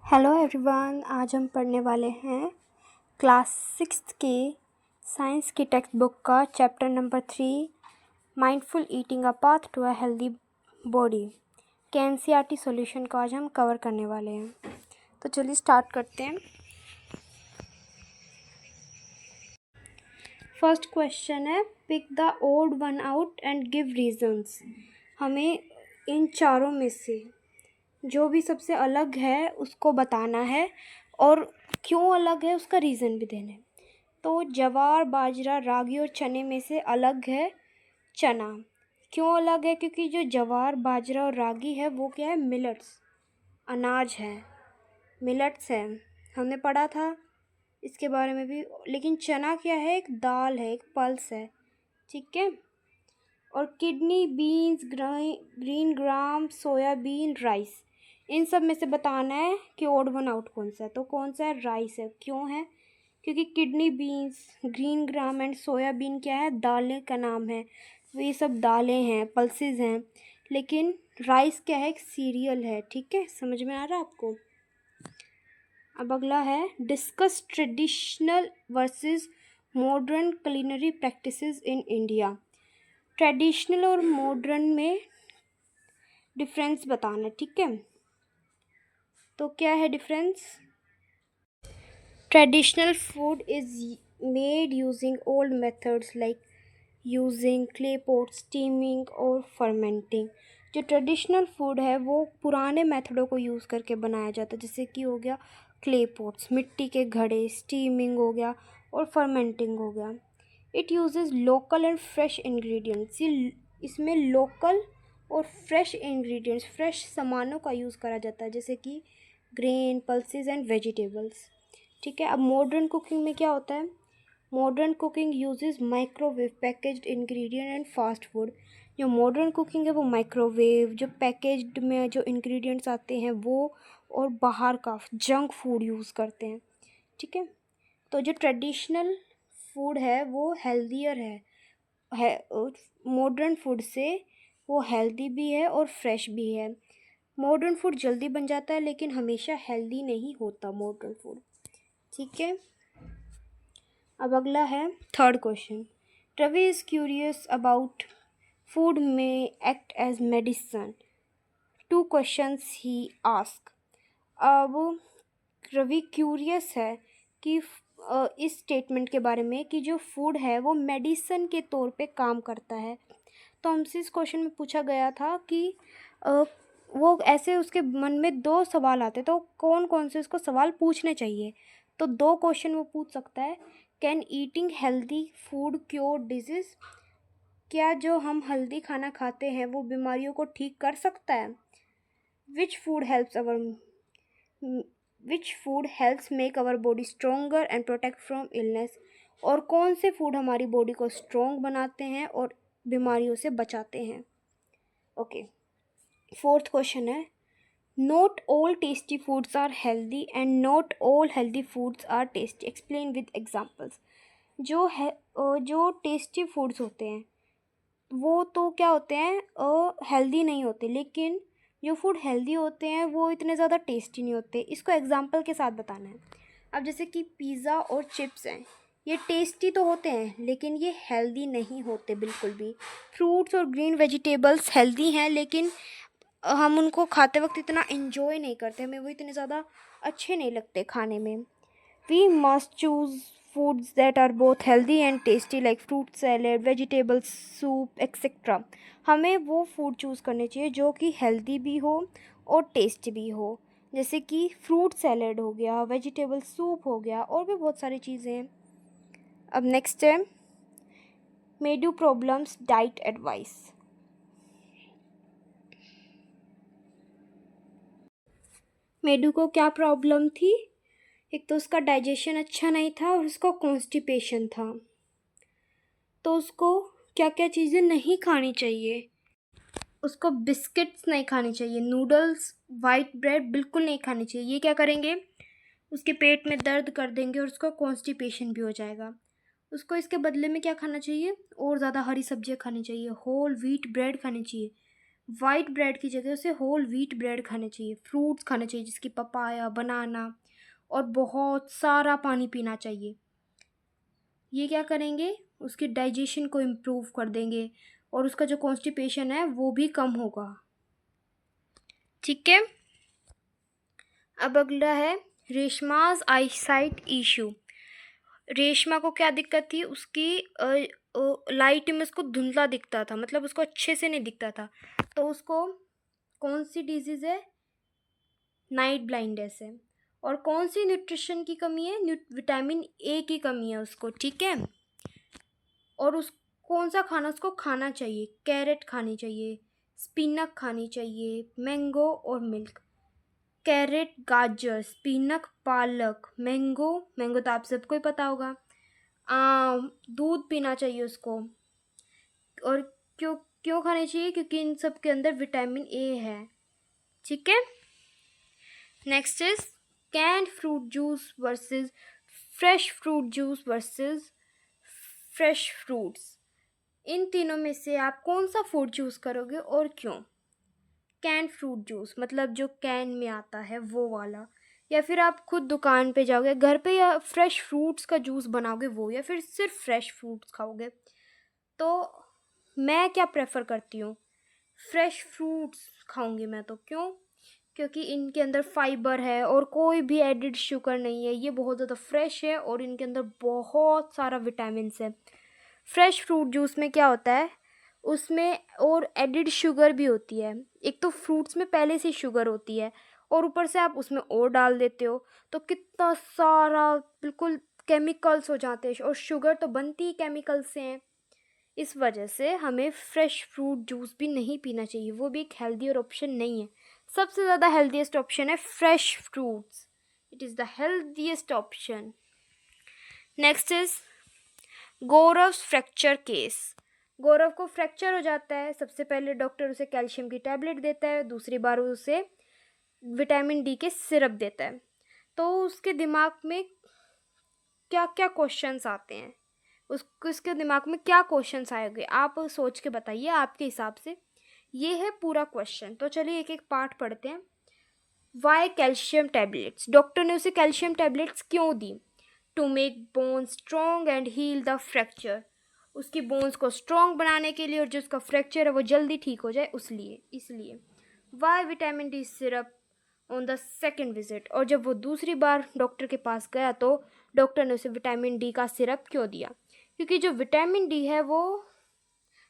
Hello everyone, आज हम पढ़ने वाले हैं क्लास 6 के साइंस की टेक्स्ट बुक का chapter number 3 mindful eating a path to a healthy body के एनसीईआरटी सॉल्यूशन को आज हम कवर करने वाले हैं। तो चलिए स्टार्ट करते हैं। फर्स्ट क्वेश्चन है, pick the odd one out and give reasons. हमें इन चारों में से जो भी सबसे अलग है उसको बताना है और क्यों अलग है उसका रीज़न भी देना है। तो जवार, बाजरा, रागी और चने में से अलग है चना। क्यों अलग है? क्योंकि जो जवार, बाजरा और रागी है वो क्या है? मिलेट्स, अनाज है, मिलेट्स है। हमने पढ़ा था इसके बारे में भी। लेकिन चना क्या है? एक दाल है, एक पल्स है, ठीक है। और kidney, beans, green gram, soybean, rice, इन सब में से बताना है कि ओड वन आउट कौन सा है। तो कौन सा है? राइस है। क्यों है? क्योंकि kidney, beans, green gram and soybean क्या है? दालें का नाम है। तो ये सब दालें हैं, पल्सेस हैं। लेकिन राइस क्या है? एक सीरियल है, ठीक है। समझ में आ रहा है आपको? अब अगला है, discuss traditional versus modern culinary practices in India. Traditional और मॉडर्न में डिफरेंस बताना, ठीक है। तो क्या है difference? Traditional food is made using old methods like using clay pot, steaming और फर्मेंटिंग। जो ट्रेडिशनल फूड है वो पुराने मेथडों को यूज़ करके बनाया जाता है, जैसे कि हो गया क्ले पॉट्स, मिट्टी के घड़े, स्टीमिंग हो गया और फर्मेंटिंग हो गया। It uses local and fresh ingredients. इसमें लोकल और फ्रेश इंग्रेडिएंट्स, फ्रेश सामानों का यूज़ करा जाता है, जैसे कि ग्रेन, पल्सेस एंड वेजिटेबल्स, ठीक है। अब मॉडर्न कुकिंग में क्या होता है? Modern cooking uses microwave, packaged ingredient and fast food. जो मॉडर्न कुकिंग है वो माइक्रोवेव, जो पैकेज्ड में जो इंग्रेडिएंट्स आते हैं वो, और बाहर का जंक फूड यूज़ करते हैं, ठीक है। तो जो ट्रेडिशनल फूड है वो हेल्दियर है मॉडर्न फूड से। वो हेल्दी भी है और फ्रेश भी है। मॉडर्न फूड जल्दी बन जाता है लेकिन हमेशा हेल्दी नहीं होता मॉडर्न फूड, ठीक है। अब अगला है third question. Ravi is curious about food may act as medicine. Two questions he ask. अब रवि क्यूरियस है कि इस स्टेटमेंट के बारे में कि जो फूड है वो मेडिसन के तौर पे काम करता है। तो हमसे इस क्वेश्चन में पूछा गया था कि अ, वो ऐसे उसके मन में दो सवाल आते, तो कौन कौन से उसको सवाल पूछने चाहिए। तो दो क्वेश्चन वो पूछ सकता है। Can eating healthy food cure disease? क्या जो हम हेल्दी खाना खाते हैं वो बीमारियों को ठीक कर सकता है? Which food helps our which food helps make our body stronger and protect from illness? और कौन से फूड हमारी बॉडी को स्ट्रोंग बनाते हैं और बीमारियों से बचाते हैं? ओके। फोर्थ क्वेश्चन है, not all tasty foods are healthy and not all healthy foods are tasty, explain with examples. जो टेस्टी फूड्स होते हैं वो तो क्या होते हैं? हेल्दी नहीं होते, लेकिन जो फूड हेल्दी होते हैं वो इतने ज़्यादा टेस्टी नहीं होते। इसको एग्जांपल के साथ बताना है। अब जैसे कि पिज़्ज़ा और चिप्स हैं, ये टेस्टी तो होते हैं लेकिन ये हेल्दी नहीं होते बिल्कुल भी। फ्रूट्स और ग्रीन वेजिटेबल्स हेल्दी हैं लेकिन हम उनको खाते वक्त इतना इन्जॉय नहीं करते, हमें वो इतने ज़्यादा अच्छे नहीं लगते खाने में। We must choose foods that are both healthy and tasty like fruit salad, vegetable soup, etc. हमें वो फूड चूज़ करने चाहिए जो कि हेल्दी भी हो और टेस्टी भी हो, जैसे कि फ्रूट सैलेड हो गया, वेजिटेबल सूप हो गया, और भी बहुत सारी चीज़ें हैं। अब नेक्स्ट है मेडू प्रॉब्लम्स डाइट एडवाइस। मेडू को क्या प्रॉब्लम थी? एक तो उसका डाइजेशन अच्छा नहीं था और उसको कॉन्स्टिपेशन था। तो उसको क्या क्या चीज़ें नहीं खानी चाहिए? उसको बिस्किट्स नहीं खानी चाहिए, नूडल्स, वाइट ब्रेड बिल्कुल नहीं खानी चाहिए। ये क्या करेंगे? उसके पेट में दर्द कर देंगे और उसको कॉन्स्टिपेशन भी हो जाएगा। उसको इसके बदले में क्या खाना चाहिए? और ज़्यादा हरी सब्जियाँ खानी चाहिए, होल व्हीट ब्रेड खानी चाहिए, वाइट ब्रेड की जगह उसे होल व्हीट ब्रेड खाने चाहिए, फ्रूट्स खाने चाहिए जिसकी पपाया, बनाना, और बहुत सारा पानी पीना चाहिए। ये क्या करेंगे, उसकी डाइजेशन को इम्प्रूव कर देंगे और उसका जो कॉन्स्टिपेशन है वो भी कम होगा। ठीक है। अब अगला है रेशमाज आईसाइट इशू। रेशमा को क्या दिक्कत थी, उसकी लाइट में उसको धुंधला दिखता था, मतलब उसको अच्छे से नहीं दिखता था। तो उसको कौन सी डिजीज़ है, नाइट ब्लाइंडनेस है। और कौन सी न्यूट्रिशन की कमी है, विटामिन ए की कमी है उसको। ठीक है। और उस कौन सा खाना उसको खाना चाहिए, कैरेट खानी चाहिए, स्पिनक खानी चाहिए, मैंगो और मिल्क। कैरेट, गाजर, स्पिनक, पालक, मैंगो, मैंगो तो आप सबको ही पता होगा, आम, दूध पीना चाहिए उसको। और क्यों क्यों खाने चाहिए, क्योंकि इन सब के अंदर विटामिन ए है। ठीक है। Next is canned fruit juice versus fresh fruit juice versus fresh fruits. इन तीनों में से आप कौन सा फ्रूट चूज़ करोगे और क्यों। कैन फ्रूट जूस मतलब जो कैन में आता है वो वाला, या फिर आप खुद दुकान पे जाओगे घर पे या फ्रेश फ्रूट्स का जूस बनाओगे वो, या फिर सिर्फ फ्रेश फ्रूट्स खाओगे। तो मैं क्या प्रेफर करती हूँ, फ्रेश फ्रूट्स खाऊंगी मैं तो। क्यों, क्योंकि इनके अंदर फाइबर है और कोई भी एडिड शुगर नहीं है, ये बहुत ज़्यादा फ्रेश है और इनके अंदर बहुत सारा विटामिन्स है। फ्रेश फ्रूट जूस में क्या होता है, उसमें और एडिड शुगर भी होती है। एक तो फ्रूट्स में पहले से शुगर होती है और ऊपर से आप उसमें और डाल देते हो, तो कितना सारा बिल्कुल केमिकल्स हो जाते हैं, और शुगर तो बनती ही केमिकल से है। इस वजह से हमें फ्रेश फ्रूट जूस भी नहीं पीना चाहिए, वो भी एक हेल्दी और ऑप्शन नहीं है। सबसे ज़्यादा हेल्दीएस्ट ऑप्शन है fresh fruits, it is the healthiest option. Next is Gaurav fracture case. Gaurav को फ्रैक्चर हो जाता है, सबसे पहले डॉक्टर उसे कैल्शियम की टैबलेट देता है, दूसरी बार उसे विटामिन डी के सिरप देता है। तो उसके दिमाग में क्या क्या क्वेश्चंस आते हैं, उसके दिमाग में क्या क्वेश्चंस आएंगे, आप सोच के बताइए आपके हिसाब से। ये है पूरा क्वेश्चन, तो चलिए एक एक पार्ट पढ़ते हैं। वाई कैल्शियम टैबलेट्स, डॉक्टर ने उसे कैल्शियम टैबलेट्स क्यों दी। To make bones strong and heal the fracture, उसकी बोन्स को स्ट्रॉन्ग बनाने के लिए और जो उसका फ्रैक्चर है वो जल्दी ठीक हो जाए इसलिए। Why vitamin D syrup on the second visit, और जब वो दूसरी बार डॉक्टर के पास गया तो डॉक्टर ने उसे विटामिन डी का सिरप क्यों दिया, क्योंकि जो विटामिन डी है वो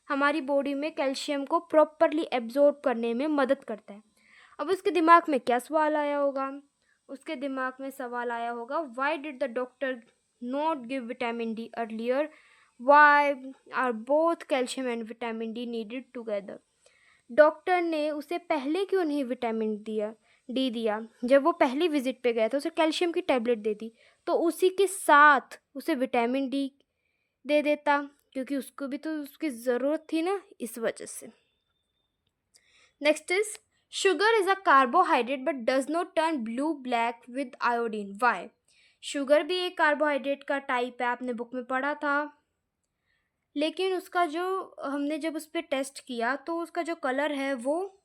हमारी बॉडी में कैल्शियम को प्रॉपरली एब्जॉर्ब करने में मदद करता है। अब उसके दिमाग में क्या सवाल आया होगा, उसके दिमाग में सवाल आया होगा why did the doctor not give vitamin D earlier, why are both calcium and vitamin D needed together. Doctor ने उसे पहले क्यों नहीं विटामिन डी दिया, जब वो पहली विजिट पे गया था उसे कैल्शियम की टैबलेट दे दी, तो उसी के साथ उसे विटामिन डी दे देता, क्योंकि उसको भी तो उसकी ज़रूरत थी ना, इस वजह से। Next is sugar is a carbohydrate but does not turn blue black with iodine, why. Sugar भी एक कार्बोहाइड्रेट का टाइप है, आपने बुक में पढ़ा था, लेकिन उसका जो हमने जब उस पर टेस्ट किया तो उसका जो कलर है वो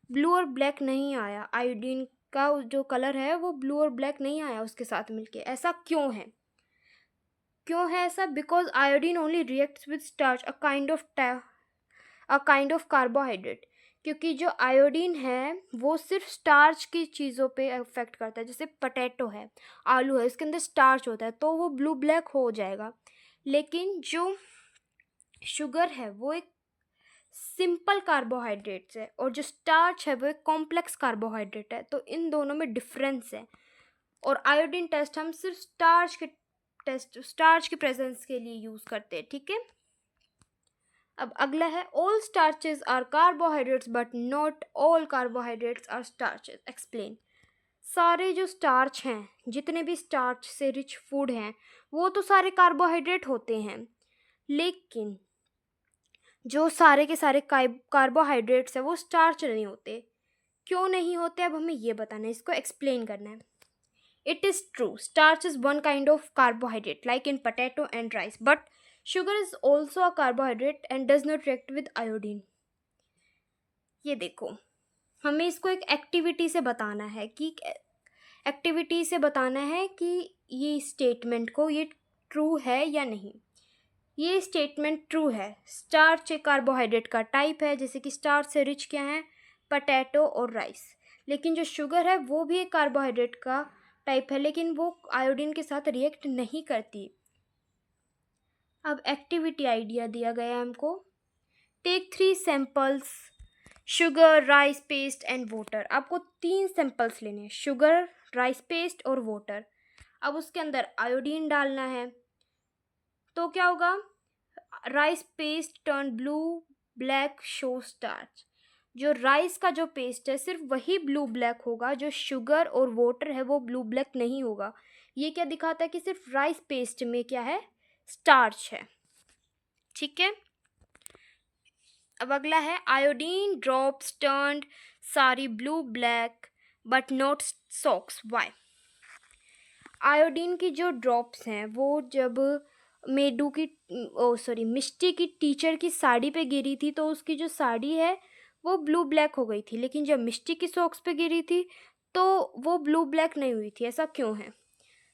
ब्लू और ब्लैक नहीं आया। आयोडीन का जो कलर है वो ब्लू और ब्लैक नहीं आया उसके साथ मिलके। ऐसा क्यों है, क्यों है ऐसा, because iodine only reacts with starch, a kind of carbohydrate. क्योंकि जो आयोडीन है वो सिर्फ स्टार्च की चीज़ों पे अफेक्ट करता है, जैसे पटेटो है, आलू है, इसके अंदर स्टार्च होता है तो वो ब्लू ब्लैक हो जाएगा। लेकिन जो शुगर है वो एक सिंपल कार्बोहाइड्रेट्स है और जो स्टार्च है वो एक कॉम्प्लेक्स कार्बोहाइड्रेट है, तो इन दोनों में डिफरेंस है। और आयोडीन टेस्ट हम सिर्फ स्टार्च के प्रेजेंस के लिए यूज़ करते हैं। ठीक है। अब अगला है all starches are carbohydrates but not all carbohydrates are starches, explain. सारे जो स्टार्च हैं, जितने भी स्टार्च से रिच फूड हैं वो तो सारे कार्बोहाइड्रेट होते हैं, लेकिन जो सारे के सारे कार्बोहाइड्रेट्स हैं वो स्टार्च नहीं होते। क्यों नहीं होते, अब हमें ये बताना है, इसको एक्सप्लेन करना है। It is true, starch is one kind of carbohydrate like in potato and rice, but sugar is also a carbohydrate and does not react with iodine. ये देखो, हमें इसको एक एक्टिविटी से बताना है कि ये स्टेटमेंट को ये ट्रू है या नहीं। ये स्टेटमेंट ट्रू है। स्टार्च एक कार्बोहाइड्रेट का टाइप है, जैसे कि स्टार्च से रिच क्या है, पटेटो और राइस। लेकिन जो शुगर है वो भी एक कार्बोहाइड्रेट का टाइप है, लेकिन वो आयोडीन के साथ रिएक्ट नहीं करती। अब एक्टिविटी आइडिया दिया गया है हमको। Take 3 samples, sugar, rice paste and water. आपको 3 सैंपल्स लेने हैं, शुगर, राइस पेस्ट और वाटर। अब उसके अंदर आयोडीन डालना है। तो क्या होगा, rice paste turn blue black show starch. जो राइस का जो पेस्ट है सिर्फ वही ब्लू ब्लैक होगा, जो शुगर और वाटर है वो ब्लू ब्लैक नहीं होगा। ये क्या दिखाता है कि सिर्फ राइस पेस्ट में क्या है, स्टार्च है। ठीक है। अब अगला है iodine drops turned sari blue black but not socks, why. Iodine की जो ड्रॉप्स हैं वो जब मिष्टी की टीचर की साड़ी पे गिरी थी तो उसकी जो साड़ी है वो ब्लू ब्लैक हो गई थी, लेकिन जब मिष्टी की सॉक्स पे गिरी थी तो वो ब्लू ब्लैक नहीं हुई थी। ऐसा क्यों है,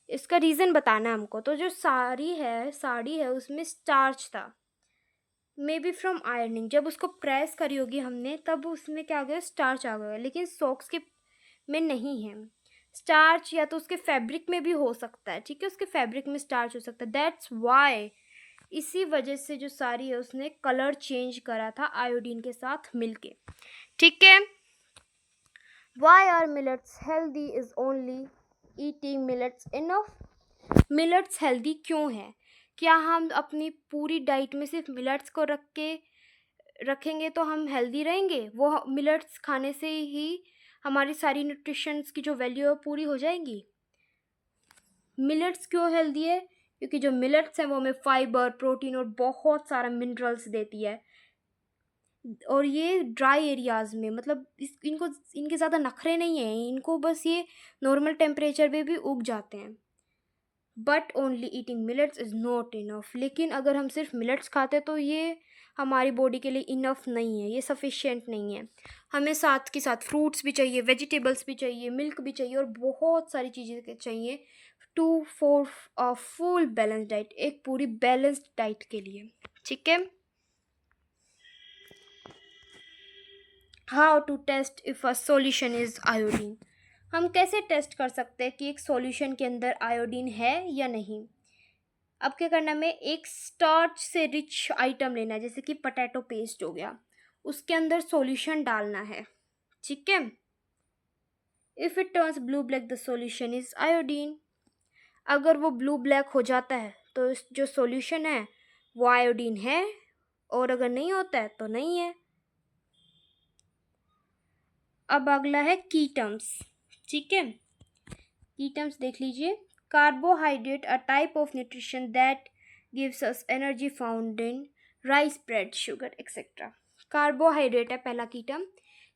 इसका रीज़न बताना है हमको। तो जो साड़ी है उसमें स्टार्च था, मे बी फ्रॉम आयरनिंग। जब उसको प्रेस करी होगी हमने तब उसमें क्या आ गया, स्टार्च आ गया, लेकिन सॉक्स के में नहीं है स्टार्च। या तो उसके फैब्रिक में भी हो सकता है, ठीक है, उसके फैब्रिक में स्टार्च हो सकता है, दैट्स वाई। इसी वजह से जो साड़ी है उसने कलर चेंज करा था आयोडीन के साथ मिलके। ठीक है। Why are millets healthy is only eating millets enough. Millets healthy क्यों है, क्या हम अपनी पूरी डाइट में सिर्फ मिलेट्स को रखेंगे तो हम हेल्दी रहेंगे? वो मिलेट्स खाने से ही हमारी सारी न्यूट्रिशंस की जो वैल्यू है पूरी हो जाएंगी। मिलेट्स क्यों हेल्दी है, क्योंकि जो मिलेट्स हैं वो हमें फाइबर, प्रोटीन और बहुत सारा मिनरल्स देती है। और ये ड्राई एरियाज़ में, मतलब इनके ज़्यादा नखरे नहीं हैं, इनको बस ये नॉर्मल टेम्परेचर पे भी उग जाते हैं। But only eating millets is not enough. लेकिन अगर हम सिर्फ मिलेट्स खाते तो ये हमारी बॉडी के लिए इनफ नहीं है, ये सफिशिएंट नहीं है। हमें साथ के साथ फ्रूट्स भी चाहिए, वेजिटेबल्स भी चाहिए, मिल्क भी चाहिए और बहुत सारी चीज़ें चाहिए too for a full balance diet, एक पूरी बैलेंस्ड डाइट के लिए। ठीक है। How to test if a solution is iodine. हम कैसे टेस्ट कर सकते हैं कि एक सॉल्यूशन के अंदर आयोडीन है या नहीं। अब क्या करना है, हमें एक स्टार्च से रिच आइटम लेना है, जैसे कि पोटैटो पेस्ट हो गया, उसके अंदर सॉल्यूशन डालना है। ठीक है। If it turns blue black the solution is iodine. अगर वो ब्लू ब्लैक हो जाता है तो जो सॉल्यूशन है वो आयोडीन है, और अगर नहीं होता है तो नहीं है। अब अगला है की टर्म्स। ठीक है, की टर्म्स देख लीजिए। Carbohydrate a type of nutrition that gives us energy found in rice, bread, sugar etcetera. Carbohydrate है पहला की टर्म।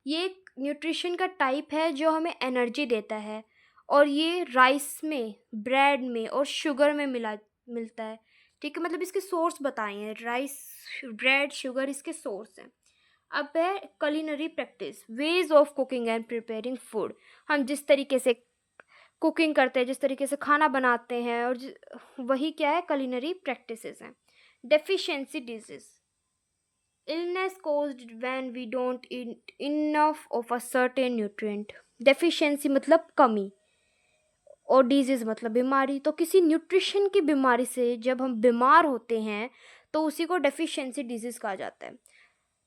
ये एक न्यूट्रिशन का टाइप है जो हमें एनर्जी देता है, और ये राइस में, ब्रेड में और शुगर में मिलता है। ठीक है, मतलब इसके सोर्स बताए हैं, राइस, ब्रेड, शुगर इसके सोर्स हैं। अब है culinary practice, ways of cooking and preparing food. हम जिस तरीके से कुकिंग करते हैं, जिस तरीके से खाना बनाते हैं, और वही क्या है, culinary प्रैक्टिसेस हैं। Deficiency disease, illness caused when we don't eat enough of a certain nutrient। Deficiency मतलब कमी, और डिजीज मतलब बीमारी। तो किसी न्यूट्रिशन की बीमारी से जब हम बीमार होते हैं तो उसी को डेफिशिएंसी डिजीज कहा जाता है।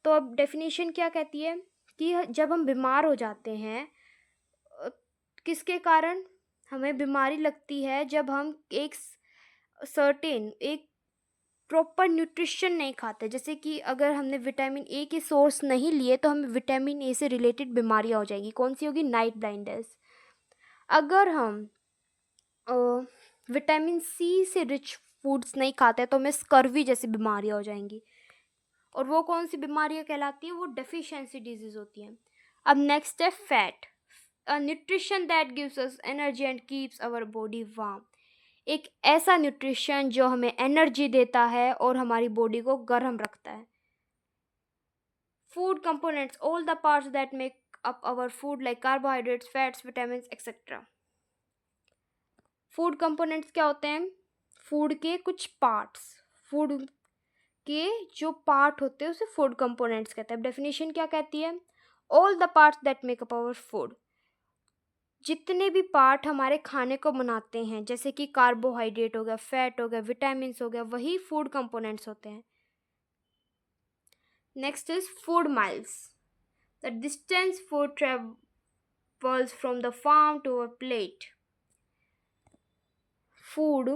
तो अब डेफिनेशन क्या कहती है कि जब हम बीमार हो जाते हैं, किसके कारण हमें बीमारी लगती है, जब हम एक प्रॉपर न्यूट्रिशन नहीं खाते। जैसे कि अगर हमने विटामिन ए के सोर्स नहीं लिए तो हमें विटामिन ए से रिलेटेड बीमारियां हो जाएंगी। कौन सी होगी, नाइट ब्लाइंडनेस। अगर हम विटामिन सी से रिच फूड्स नहीं खाते तो हमें स्कर्वी जैसी बीमारियां हो जाएंगी, और वो कौन सी बीमारियां कहलाती हैं, वो डेफिशिएंसी डिजीज होती हैं। अब नेक्स्ट है fat, a nutrition that gives us energy and keeps our body warm. एक ऐसा न्यूट्रिशन जो हमें एनर्जी देता है और हमारी बॉडी को गर्म रखता है। Food components, all the parts that make up our food like carbohydrates, fats, vitamins, etc. Food components क्या होते हैं? फूड के कुछ पार्ट्स, फूड के जो पार्ट होते हैं उसे फूड कंपोनेंट्स कहते हैं. डेफिनेशन क्या कहती है? All the parts that make up our food. जितने भी पार्ट हमारे खाने को बनाते हैं, जैसे कि कार्बोहाइड्रेट हो गया, फैट हो गया, विटामिन हो गया, वही फूड कंपोनेंट्स होते हैं. Next is food miles. The distance food travels from the farm to our plate. Food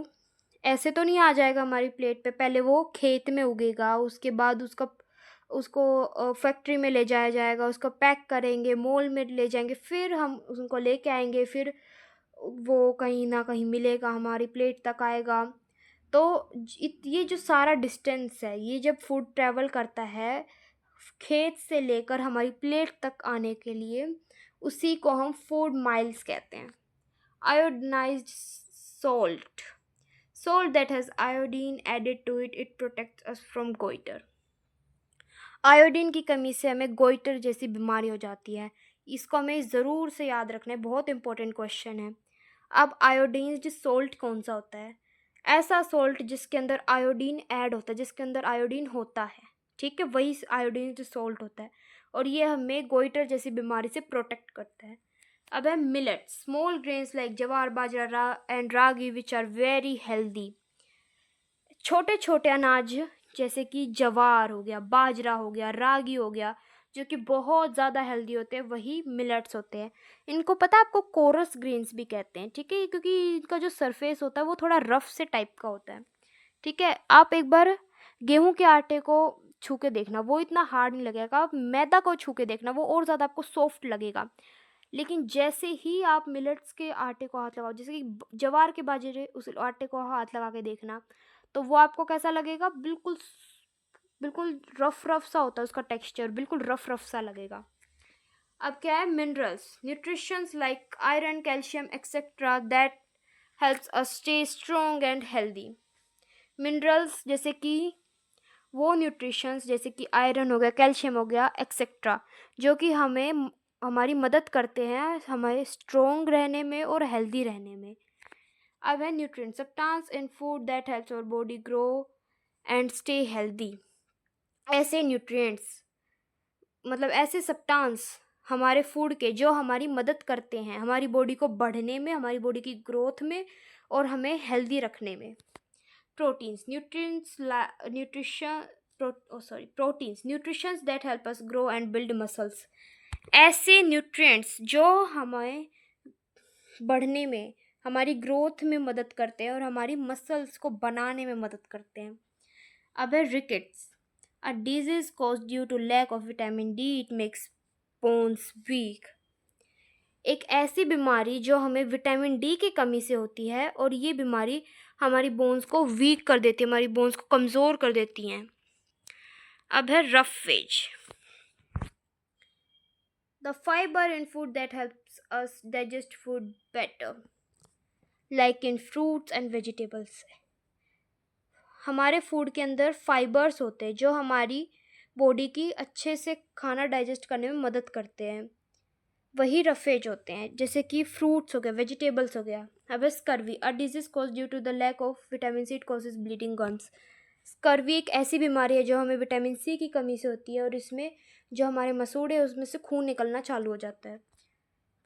ऐसे तो नहीं आ जाएगा हमारी प्लेट पे, पहले वो खेत में उगेगा, उसके बाद उसको फैक्ट्री में ले जाया जाएगा, उसको पैक करेंगे, मोल में ले जाएंगे, फिर हम उनको लेके आएंगे, फिर वो कहीं ना कहीं मिलेगा, हमारी प्लेट तक आएगा. तो ये जो सारा डिस्टेंस है, ये जब फूड ट्रैवल करता है खेत से लेकर हमारी प्लेट तक आने के लिए, उसी को हम फूड माइल्स कहते हैं. Iodised salt. Salt that has iodine added to it, it protects us from goiter. Iodine की कमी से हमें गोइटर जैसी बीमारी हो जाती है. इसको हमें ज़रूर से याद रखना है, बहुत इंपॉर्टेंट क्वेश्चन है. अब आयोडीन्ड सोल्ट कौन सा होता है? ऐसा सोल्ट जिसके अंदर आयोडीन ऐड होता है, जिसके अंदर आयोडीन होता है, ठीक है, वही आयोडीन सोल्ट होता है, और ये हमें गोइटर जैसी बीमारी से प्रोटेक्ट करता है. अब है millet. Small grains like jowar, bajra and ragi which are very healthy. छोटे छोटे अनाज जैसे कि जवार हो गया, बाजरा हो गया, रागी हो गया, जो कि बहुत ज़्यादा हेल्दी होते हैं, वही मिलेट्स होते हैं. इनको पता है आपको कोरस ग्रेन्स भी कहते हैं, ठीक है, क्योंकि इनका जो सरफेस होता है वो थोड़ा रफ से टाइप का होता है. ठीक है, आप एक बार गेहूं के आटे को छू के देखना, वो इतना हार्ड नहीं लगेगा. आप मैदा को छू के देखना, वो और ज़्यादा आपको सॉफ्ट लगेगा. लेकिन जैसे ही आप मिलेट्स के आटे को हाथ लगाओ, जैसे कि जवार के बाजरे, उस आटे को हाथ लगा के देखना, तो वो आपको कैसा लगेगा? बिल्कुल बिल्कुल रफ रफ सा होता है उसका टेक्सचर, बिल्कुल रफ रफ सा लगेगा. अब क्या है? Minerals, nutritions like iron, calcium etcetera that helps us stay strong and healthy. Minerals जैसे कि वो न्यूट्रिशंस जैसे कि आयरन हो गया, कैल्शियम हो गया एक्सेट्रा, जो कि हमें हमारी मदद करते हैं हमारे स्ट्रॉन्ग रहने में और हेल्दी रहने में. अब है nutrients, substance in food that helps our body grow and stay healthy. ऐसे न्यूट्रिएंट्स मतलब ऐसे सब्सटेंस हमारे फूड के जो हमारी मदद करते हैं हमारी बॉडी को बढ़ने में, हमारी बॉडी की ग्रोथ में और हमें हेल्दी रखने में. Proteins, proteins nutritions that help us grow and build muscles. ऐसे न्यूट्रिएंट्स जो हमें बढ़ने में, हमारी ग्रोथ में मदद करते हैं और हमारी मसल्स को बनाने में मदद करते हैं. अब है rickets, a disease caused due to lack of vitamin D, it makes bones weak. एक ऐसी बीमारी जो हमें विटामिन डी की कमी से होती है, और ये बीमारी हमारी बोन्स को वीक कर देती है, हमारी बोन्स को कमज़ोर कर देती हैं. अब है roughage, the fibre in food that helps us digest food better like in fruits and vegetables. हमारे फूड के अंदर फाइबर्स होते हैं जो हमारी बॉडी की अच्छे से खाना डाइजेस्ट करने में मदद करते हैं, वही रफेज होते हैं, जैसे कि फ्रूट्स हो गया, वेजिटेबल्स हो गया. अब scurvy, a disease cause due to the lack of vitamin C, it causes bleeding gums. Scurvy एक ऐसी बीमारी है जो हमें विटामिन सी की कमी से होती है, और इसमें जो हमारे मसूड़े हैं उसमें से खून निकलना चालू हो जाता है.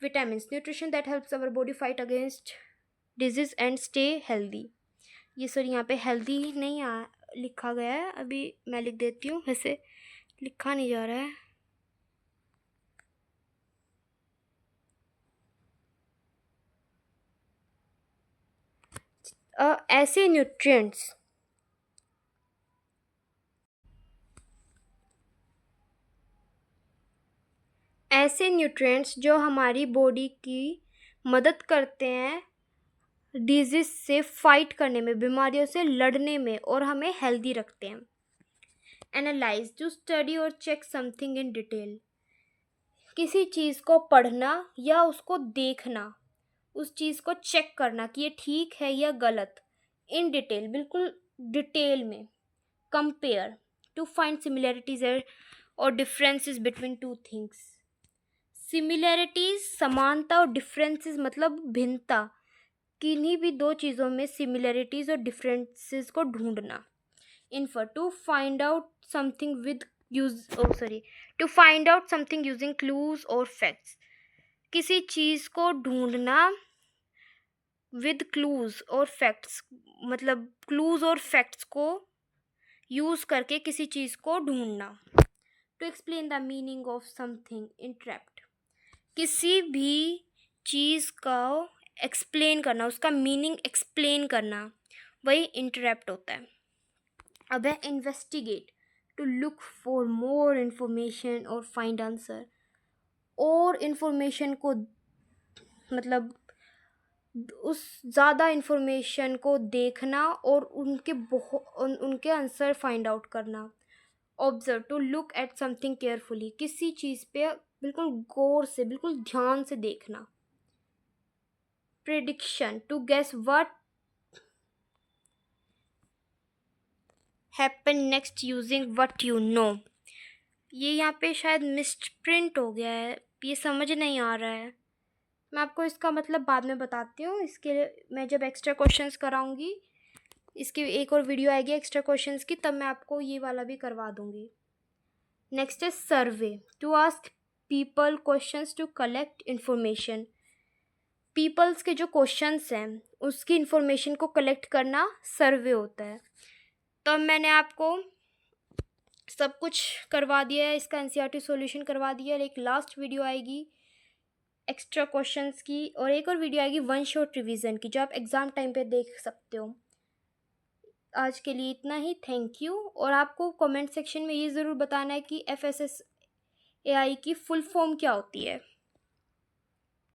Vitamin, nutrition that helps our body fight against disease and stay healthy. ये सॉरी यहाँ पे हेल्दी नहीं लिखा गया है, अभी मैं लिख देती हूँ, वैसे लिखा नहीं जा रहा है. ऐसे न्यूट्रिएंट्स जो हमारी बॉडी की मदद करते हैं डिजीज से फाइट करने में, बीमारियों से लड़ने में, और हमें हेल्दी रखते हैं. एनालाइज, टू स्टडी और चेक समथिंग इन डिटेल. किसी चीज़ को पढ़ना या उसको देखना, उस चीज़ को चेक करना कि ये ठीक है या गलत, इन डिटेल, बिल्कुल डिटेल में. कंपेयर, टू फाइंड सिमिलैरिटीज और differences between two things. Similarities समानता और डिफरेंसेस मतलब भिन्नता। किन्हीं भी दो चीज़ों में सिमिलैरिटीज और डिफरेंसेस को ढूंढना। Infer to find out something with use to find out something using clues और फैक्ट्स। किसी चीज़ को ढूंढना विद क्लूज और फैक्ट्स मतलब क्लूज और फैक्ट्स को यूज करके किसी चीज़ को ढूंढना। To explain the meaning of something interpret. किसी भी चीज़ का एक्सप्लेन करना, उसका मीनिंग एक्सप्लेन करना, वही इंटरेप्ट होता है। अब है investigate, to look for more information और फाइंड आंसर। और इन्फॉर्मेशन को मतलब उस ज़्यादा इन्फॉर्मेशन को देखना और उनके आंसर फाइंड आउट करना। Observe, to look at something carefully, किसी चीज़ पे बिल्कुल गौर से, बिल्कुल ध्यान से देखना। Prediction, to guess what happen next using what you know. ये यहाँ पे शायद मिसप्रिंट हो गया है, ये समझ नहीं आ रहा है। मैं आपको इसका मतलब बाद में बताती हूँ। इसके लिए मैं जब एक्स्ट्रा क्वेश्चंस कराऊंगी, इसकी एक और वीडियो आएगी एक्स्ट्रा क्वेश्चंस की, तब मैं आपको ये वाला भी करवा दूंगी। नेक्स्ट है survey, to ask people questions to collect information. Peoples के जो क्वेश्चंस हैं उसकी इन्फॉर्मेशन को कलेक्ट करना सर्वे होता है। तो अब मैंने आपको सब कुछ करवा दिया है, इसका एनसीईआरटी सॉल्यूशन करवा दिया है। एक लास्ट वीडियो आएगी एक्स्ट्रा क्वेश्चंस की, और एक और वीडियो आएगी वन शॉट रिवीजन की, जो आप एग्ज़ाम टाइम पे देख सकते हो। आज के लिए इतना ही, थैंक यू। और आपको कमेंट सेक्शन में ये ज़रूर बताना है कि FSSAI की फुल फॉर्म क्या होती है।